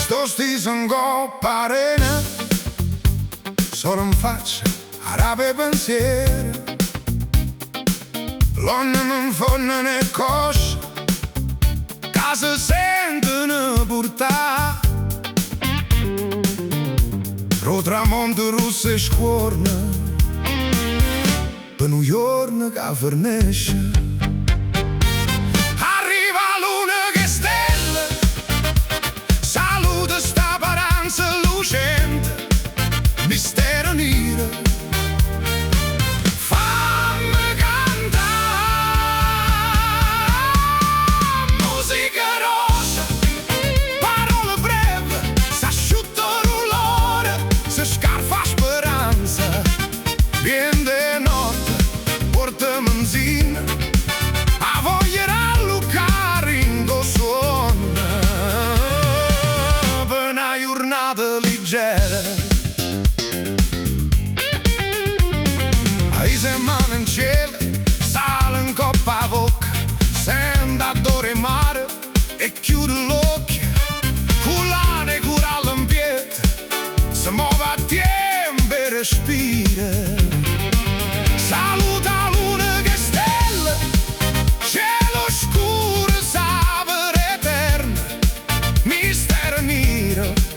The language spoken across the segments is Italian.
Sto stiso in coppa arena, solo in faccia, arabe pensieri. L'onna non fanno né coscia, che si sentono portare. Pro tramonto rosse scorna, per un giorno che fornisce. Arriva luna che stella, saluta sta paranza lucente, mistero nero. Hai se mano in cielo, sale in coppa a bocca, sente odore mare e chiude l'occhio. Culane cura l'ambiente, si muove a tempo e respira. Saluta luna che stella, cielo scuro, sapore eterno, mistero nero.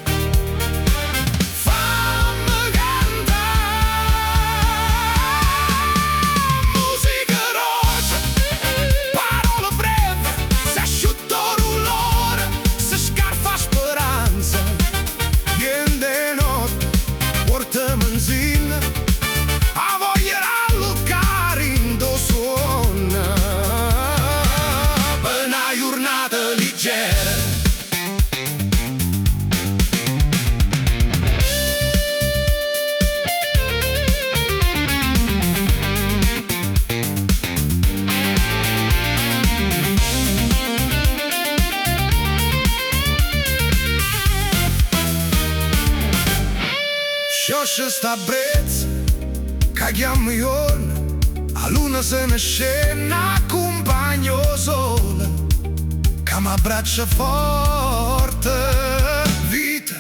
Scioscia sta brezza, caghiamo giorno, a luna se ne scena, accompagno sole, che m'abbraccia forte, vita,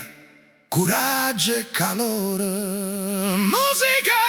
coraggio e calore, musica.